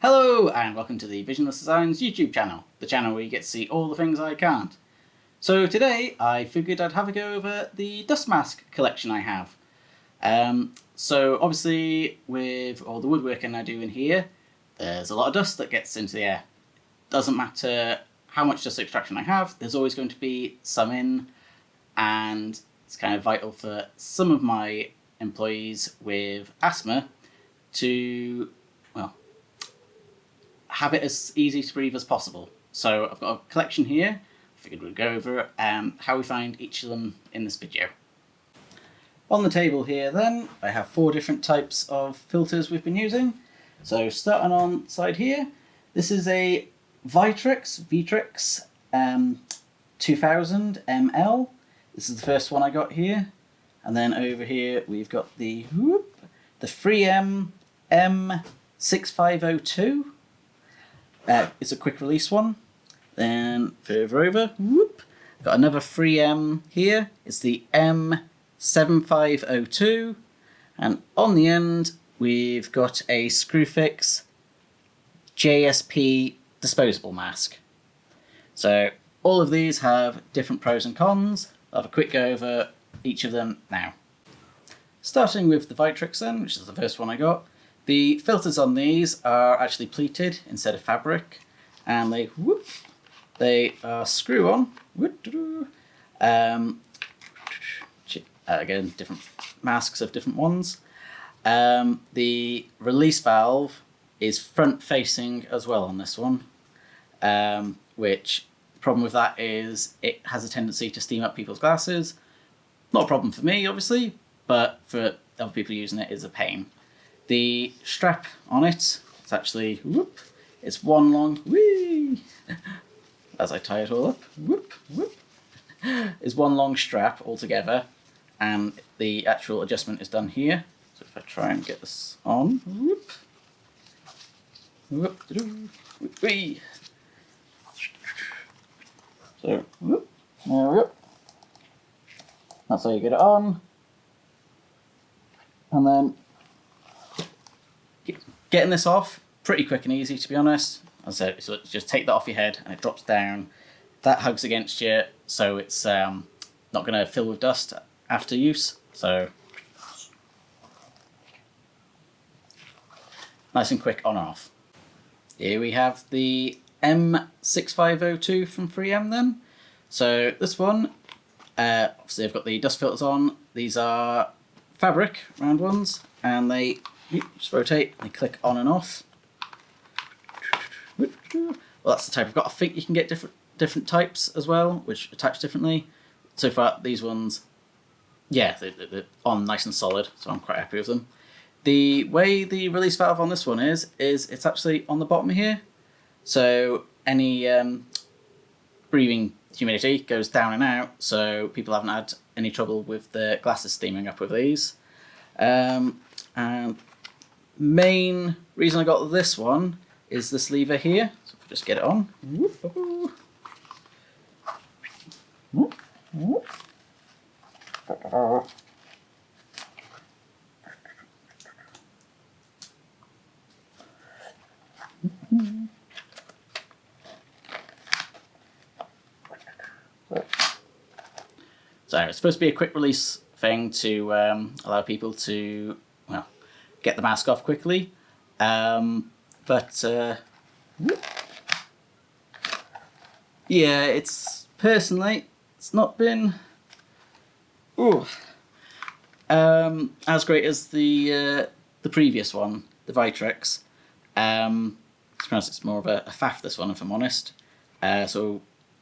Hello and welcome to the Visionless Designs YouTube channel, the channel where you get to see all the things I can't. So today I figured I'd have a go over the dust mask collection I have. So obviously with all the woodworking I do in here, there's a lot of dust that gets into the air. Doesn't matter how much dust extraction I have, there's always going to be some in, and it's kind of vital for some of my employees with asthma to, well, have it as easy to breathe as possible. So I've got a collection here. I figured we'd go over how we find each of them in this video. On the table here then, I have 4 different types of filters we've been using. So starting on side here, this is a Vitrex 2000 ml. This is the first one I got here. And then over here we've got the 3M M6502. It's a quick release one. Then further over, got another 3M here. It's the M7502. And on the end, we've got a Screwfix JSP disposable mask. So all of these have different pros and cons. I'll have a quick go over each of them now. Starting with the Vitrex then, which is the first one I got. The filters on these are actually pleated instead of fabric, and they are screw on. Again, different masks of different ones. The release valve is front facing as well on this one, which the problem with that is it has a tendency to steam up people's glasses. Not a problem for me, obviously, but for other people using it is a pain. The strap on it, it's actually, it's one long, as I tie it all up, is one long strap altogether, and the actual adjustment is done here. So if I try and get this on, so, there we go. That's how you get it on. And then getting this off, pretty quick and easy to be honest. As I said, so just take that off your head and it drops down. That hugs against you, so it's not going to fill with dust after use. So nice and quick on and off. Here we have the M6502 from 3M then. So this one, obviously I've got the dust filters on. These are fabric round ones, and they just rotate and they click on and off. Well, that's the type I've got. I think you can get different types as well, which attach differently. So far, these ones, yeah, they're on nice and solid, so I'm quite happy with them. The way the release valve on this one is it's actually on the bottom here. So any breathing humidity goes down and out, so people haven't had any trouble with the glasses steaming up with these. And main reason I got this one is this lever here. So if I just get it on. So it's supposed to be a quick release thing to allow people to, well, get the mask off quickly. But yeah, it's personally, it's not been as great as the previous one, the Vitrex. To be honest, it's more of a faff, this one, if I'm honest. So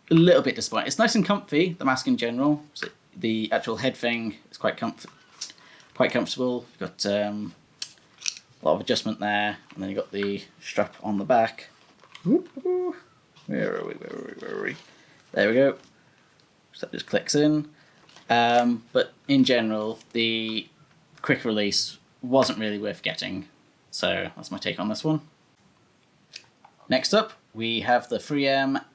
a little bit disappointing. It's nice and comfy, the mask in general. So the actual head thing is quite comfortable. You've got a lot of adjustment there, and then you've got the strap on the back. Where are we? There we go. So that just clicks in. But in general, the quick release wasn't really worth getting. So that's my take on this one. Next up, we have the 3M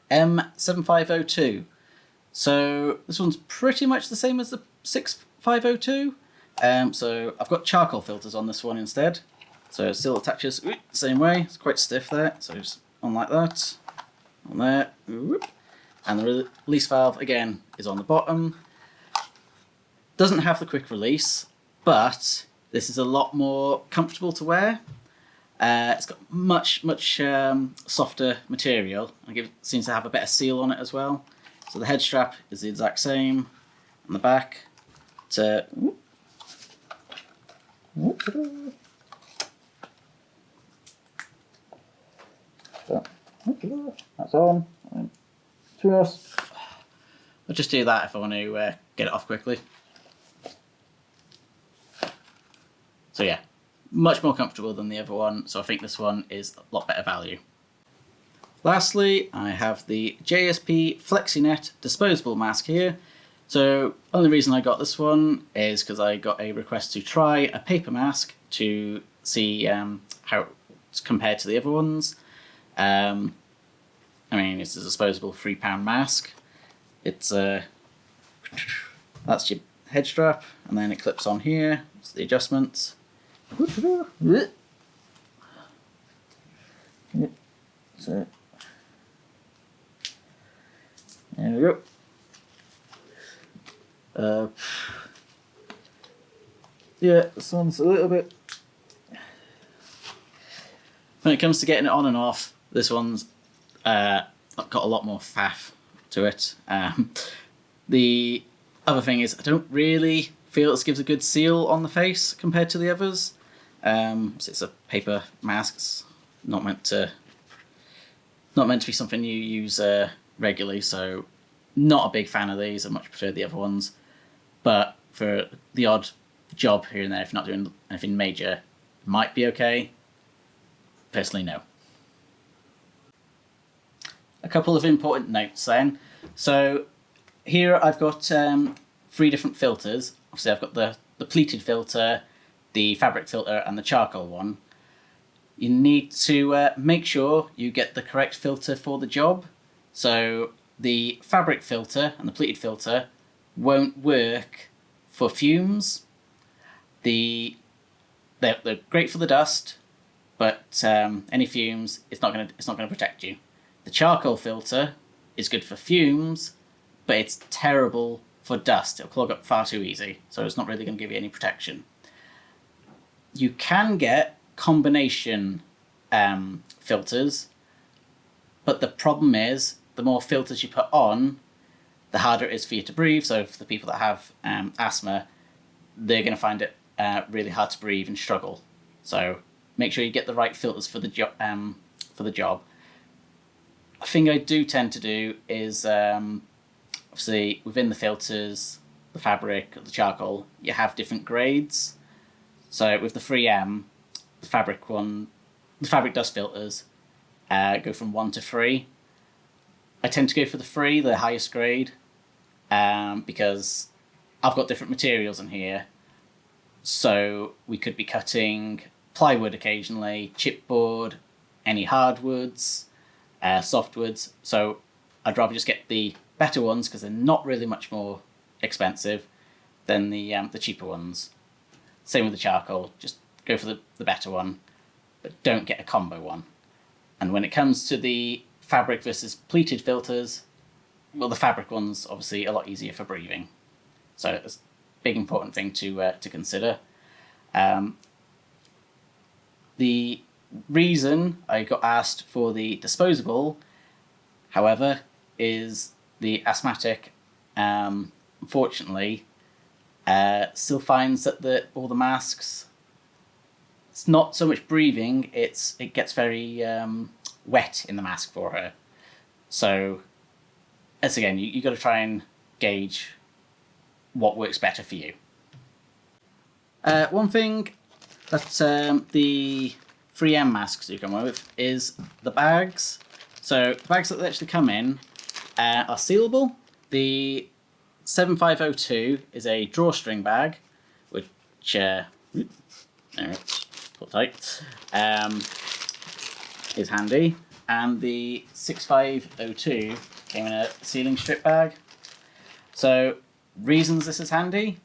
M7502. So this one's pretty much the same as the 6502. So I've got charcoal filters on this one instead. So it still attaches the same way. It's quite stiff there. So just on like that, on there, and the release valve again is on the bottom. Doesn't have the quick release, but this is a lot more comfortable to wear. It's got much softer material. It seems to have a better seal on it as well. So the head strap is the exact same on the back. That's on. I'll just do that if I want to get it off quickly. So yeah, much more comfortable than the other one, so I think this one is a lot better value. Lastly, I have the JSP FlexiNet disposable mask here. So only reason I got this one is because I got a request to try a paper mask to see how it's compared to the other ones. I mean, it's a disposable £3 mask. It's that's your head strap, and then it clips on here. It's the adjustments. So, there we go. Yeah, this one's a little bit. When it comes to getting it on and off, this one's got a lot more faff to it. The other thing is, I don't really feel this gives a good seal on the face compared to the others. So it's a paper mask. It's not meant to be something you use regularly. So not a big fan of these. I much prefer the other ones. But for the odd job here and there, if you're not doing anything major, might be okay. Personally, no. A couple of important notes then. So here I've got 3 different filters. Obviously I've got the pleated filter, the fabric filter and the charcoal one. You need to make sure you get the correct filter for the job. So the fabric filter and the pleated filter won't work for fumes. They're great for the dust, but any fumes, it's not gonna protect you. The charcoal filter is good for fumes, but it's terrible for dust. It'll clog up far too easy, so it's not really going to give you any protection. You can get combination filters, but the problem is the more filters you put on, the harder it is for you to breathe. So for the people that have asthma, they're going to find it really hard to breathe and struggle. So make sure you get the right filters for the job. A thing I do tend to do is obviously within the filters, the fabric, the charcoal, you have different grades. So with the 3M, the fabric dust filters go from 1 to 3. I tend to go for the 3, the highest grade, because I've got different materials in here. So we could be cutting plywood occasionally, chipboard, any hardwoods, softwoods. So I'd rather just get the better ones because they're not really much more expensive than the cheaper ones. Same with the charcoal, just go for the better one, but don't get a combo one. And when it comes to the fabric versus pleated filters, well, the fabric one's obviously a lot easier for breathing. So it's a big important thing to consider. The reason I got asked for the disposable, however, is the asthmatic, unfortunately, still finds that all the masks, it's not so much breathing, it gets very wet in the mask for her. So, as again, you got to try and gauge what works better for you. One thing that the 3M masks do come with is the bags. So the bags that they actually come in are sealable. The 7502 is a drawstring bag, which pull tight, is handy. And the 6502 came in a sealing strip bag. So reasons this is handy,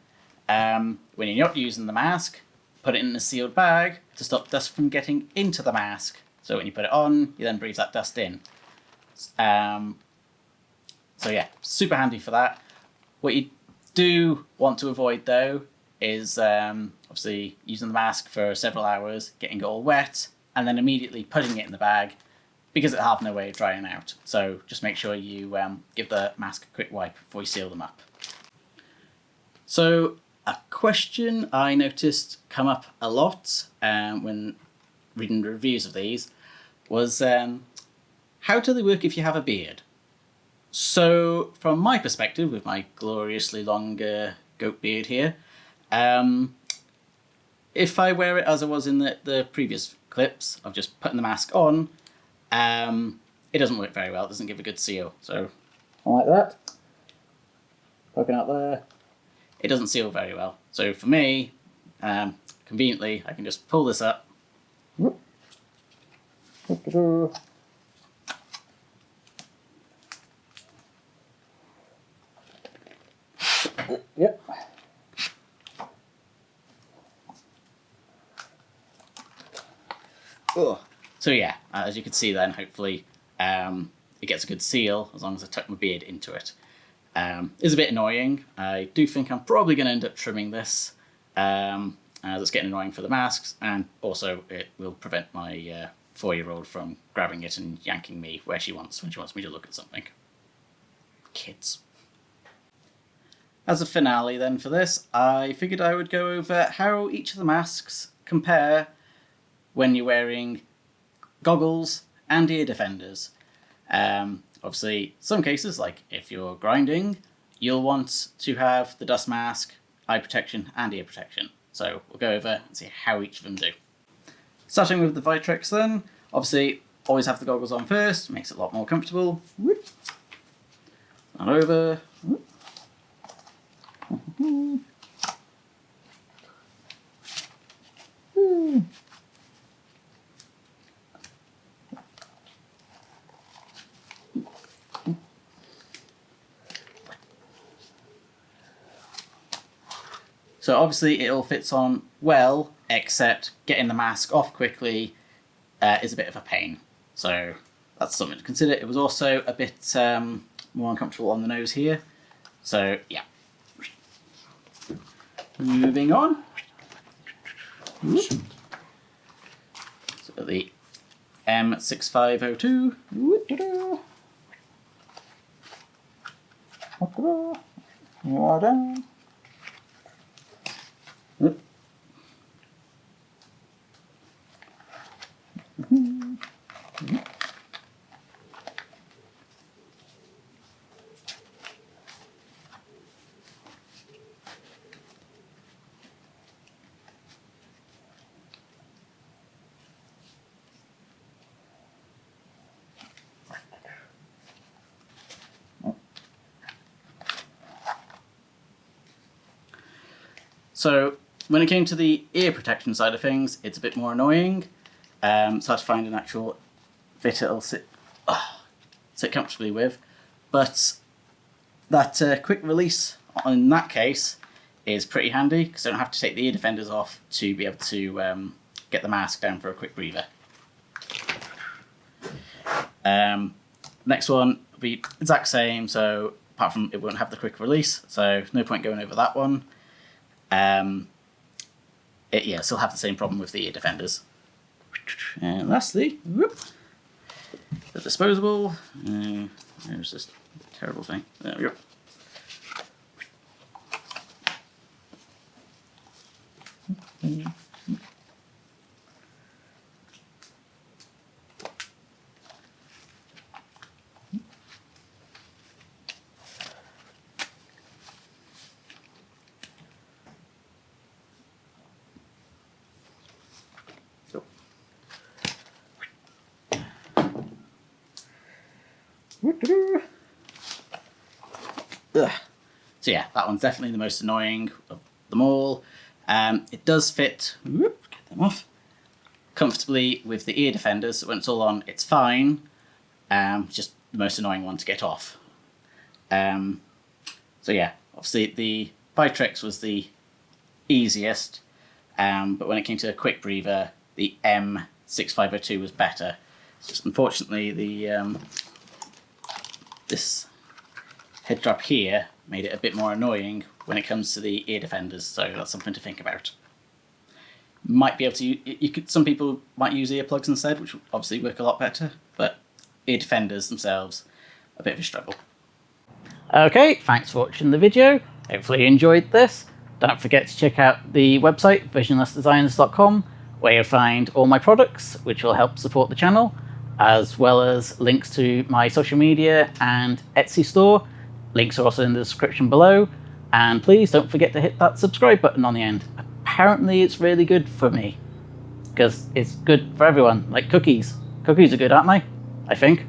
when you're not using the mask, put it in a sealed bag to stop dust from getting into the mask. So when you put it on, you then breathe that dust in. So yeah, super handy for that. What you do want to avoid though is obviously using the mask for several hours, getting it all wet, and then immediately putting it in the bag because it'll have no way of drying out. So just make sure you give the mask a quick wipe before you seal them up. So a question I noticed come up a lot when reading the reviews of these was how do they work if you have a beard? So from my perspective, with my gloriously long goat beard here, if I wear it as I was in the previous clips of just putting the mask on, it doesn't work very well. It doesn't give a good seal. So like that, poking out there, it doesn't seal very well. So for me, conveniently, I can just pull this up. Yep. Oh. So yeah, as you can see then, hopefully it gets a good seal as long as I tuck my beard into it. It's a bit annoying. I do think I'm probably going to end up trimming this as it's getting annoying for the masks, and also it will prevent my 4-year-old from grabbing it and yanking me where she wants when she wants me to look at something. Kids. As a finale then for this, I figured I would go over how each of the masks compare when you're wearing goggles and ear defenders. Obviously, some cases, like if you're grinding, you'll want to have the dust mask, eye protection and ear protection. So we'll go over and see how each of them do. Starting with the Vitrex then, obviously always have the goggles on first, makes it a lot more comfortable. And over. So obviously it all fits on well, except getting the mask off quickly is a bit of a pain. So that's something to consider. It was also a bit more uncomfortable on the nose here. So yeah. Moving on. So the M6502. You are down. So when it came to the ear protection side of things, it's a bit more annoying. So I had to find an actual fit it'll sit comfortably with. But that quick release in that case is pretty handy because I don't have to take the ear defenders off to be able to get the mask down for a quick breather. Next one will be exact same, so apart from it won't have the quick release, so no point going over that one. Still have the same problem with the ear defenders. And lastly, the Disposable. There's this terrible thing. There we go. So yeah, that one's definitely the most annoying of them all. It does fit, get them off, comfortably with the ear defenders, so when it's all on, it's fine. Just the most annoying one to get off. So yeah, obviously the Vitrex was the easiest. but when it came to a quick breather, the M6502 was better. Just unfortunately, this head drop here made it a bit more annoying when it comes to the ear defenders, so that's something to think about. Might be able to, some people might use earplugs instead, which obviously work a lot better, but ear defenders themselves, a bit of a struggle. Okay, thanks for watching the video. Hopefully you enjoyed this. Don't forget to check out the website, visionlessdesigns.com, where you'll find all my products, which will help support the channel, as well as links to my social media and Etsy store. Links are also in the description below. And please don't forget to hit that subscribe button on the end. Apparently it's really good for me, because it's good for everyone, like cookies. Cookies are good, aren't they? I think.